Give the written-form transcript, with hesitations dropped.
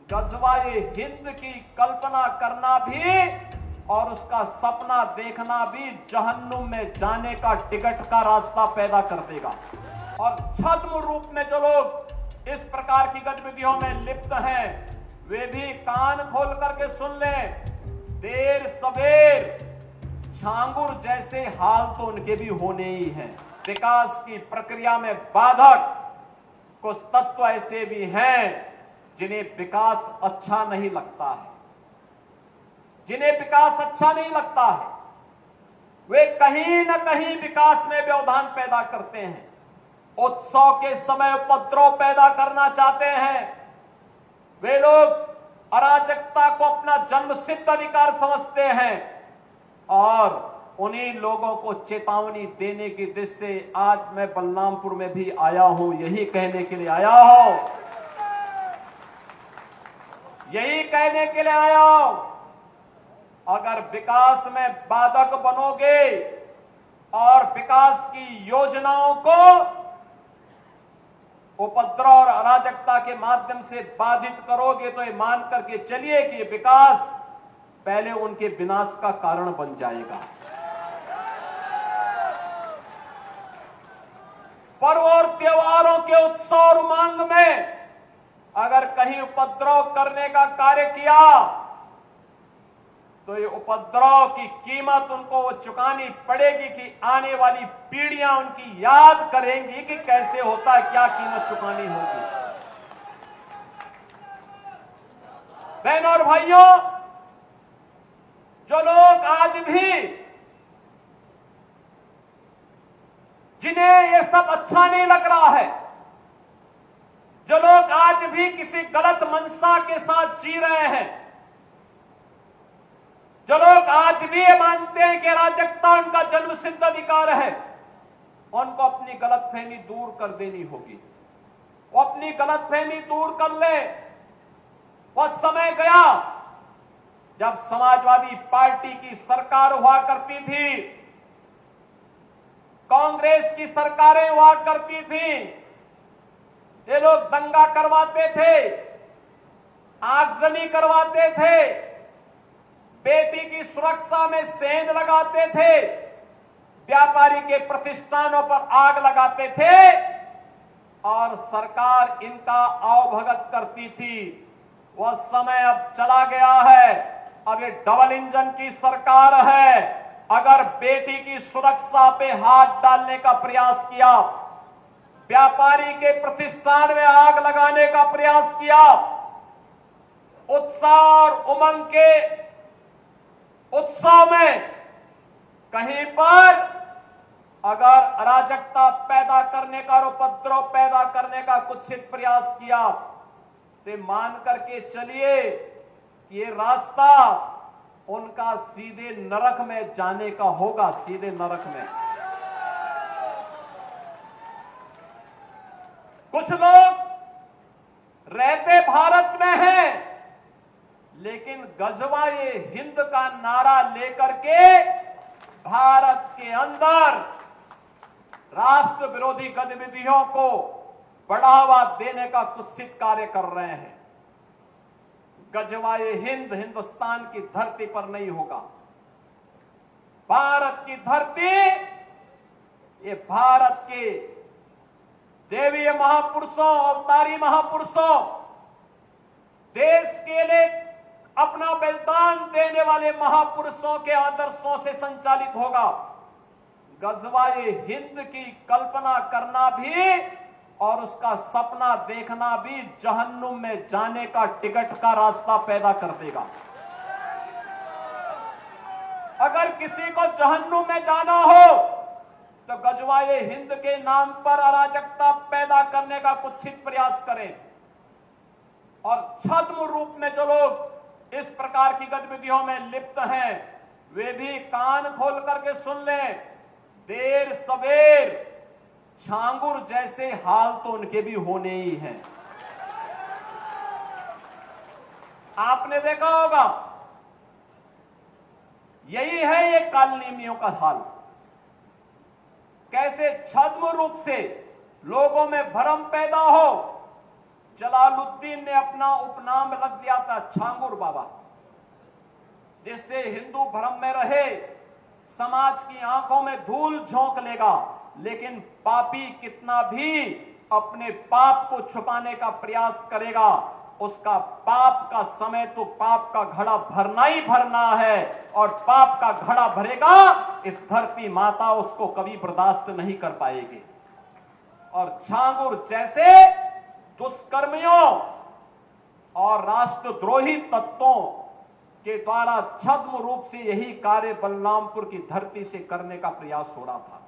गजवाए हिंद की कल्पना करना भी और उसका सपना देखना भी जहन्नुम में जाने का टिकट का रास्ता पैदा कर देगा। और छद्म रूप में जो लोग इस प्रकार की गतिविधियों में लिप्त हैं, वे भी कान खोल करके सुन लें, देर सवेर झांगुर जैसे हाल तो उनके भी होने ही हैं। विकास की प्रक्रिया में बाधक कुछ तत्व ऐसे भी हैं जिन्हें विकास अच्छा नहीं लगता है, जिन्हें विकास अच्छा नहीं लगता है। वे कहीं न कहीं विकास में व्यवधान पैदा करते हैं, उत्सव के समय उपद्रव पैदा करना चाहते हैं। वे लोग अराजकता को अपना जन्मसिद्ध अधिकार समझते हैं और उन्हीं लोगों को चेतावनी देने की दृष्टि से आज मैं बलरामपुर में भी आया हूं, यही कहने के लिए आया हूं, यही कहने के लिए आया हूं। अगर विकास में बाधक बनोगे और विकास की योजनाओं को उपद्रव और अराजकता के माध्यम से बाधित करोगे तो ये मान करके चलिए कि विकास पहले उनके विनाश का कारण बन जाएगा। पर्व और त्योहारों के उत्सव और उमंग में अगर कहीं उपद्रव करने का कार्य किया तो ये उपद्रव की कीमत उनको वो चुकानी पड़ेगी कि आने वाली पीढ़ियां उनकी याद करेंगी कि कैसे होता है, क्या कीमत चुकानी होगी। बहनों और भाइयों, जो लोग आज भी, जिन्हें ये सब अच्छा नहीं लग रहा है, जो लोग आज भी किसी गलत मंशा के साथ जी रहे हैं, जो लोग आज भी ये मानते हैं कि अराजकता उनका जन्मसिद्ध अधिकार है, उनको अपनी गलतफहमी दूर कर देनी होगी। वो अपनी गलतफहमी दूर कर ले। वह समय गया जब समाजवादी पार्टी की सरकार हुआ करती थी, कांग्रेस की सरकारें हुआ करती थी, ये लोग दंगा करवाते थे, आगजनी करवाते थे, बेटी की सुरक्षा में सेंध लगाते थे, व्यापारी के प्रतिष्ठानों पर आग लगाते थे और सरकार इनका आवभगत करती थी। वह समय अब चला गया है। अब ये डबल इंजन की सरकार है। अगर बेटी की सुरक्षा पे हाथ डालने का प्रयास किया, व्यापारी के प्रतिष्ठान में आग लगाने का प्रयास किया, उत्साह और उमंग के उत्सव में कहीं पर अगर अराजकता पैदा करने का और उपद्रव पैदा करने का कुत्सित प्रयास किया तो मान करके चलिए ये रास्ता उनका सीधे नरक में जाने का होगा, सीधे नरक में। कुछ लोग रहते भारत में हैं लेकिन गजवाए हिंद का नारा लेकर के भारत के अंदर राष्ट्र विरोधी गतिविधियों को बढ़ावा देने का कुत्सित कार्य कर रहे हैं। गजवाए हिंद हिंदुस्तान की धरती पर नहीं होगा। भारत की धरती, ये भारत के देवीय महापुरुषों, अवतारी महापुरुषों, देश के लिए अपना बलिदान देने वाले महापुरुषों के आदर्शों से संचालित होगा। गजवाए हिंद की कल्पना करना भी और उसका सपना देखना भी जहन्नुम में जाने का टिकट का रास्ता पैदा कर देगा। अगर किसी को जहन्नुम में जाना हो तो गजवाए हिंद के नाम पर अराजकता पैदा करने का कुत्सित प्रयास करें। और छद्म रूप में जो लोग इस प्रकार की गतिविधियों में लिप्त हैं, वे भी कान खोल करके सुन लें, देर सवेर झांगुर जैसे हाल तो उनके भी होने ही हैं। आपने देखा होगा, यही है ये कालनेमियों का हाल। कैसे छद्म रूप से लोगों में भ्रम पैदा हो, जलालुद्दीन ने अपना उपनाम रख दिया था छांगुर बाबा, जिससे हिंदू भ्रम में रहे, समाज की आंखों में धूल झोंक लेगा, लेकिन पापी कितना भी अपने पाप को छुपाने का प्रयास करेगा, उसका पाप का समय तो पाप का घड़ा भरना ही भरना है, और पाप का घड़ा भरेगा इस धरती माता उसको कभी बर्दाश्त नहीं कर पाएगी। और छांगुर जैसे दुष्कर्मियों और राष्ट्रद्रोही तत्वों के द्वारा छद्म रूप से यही कार्य बलरामपुर की धरती से करने का प्रयास हो रहा था।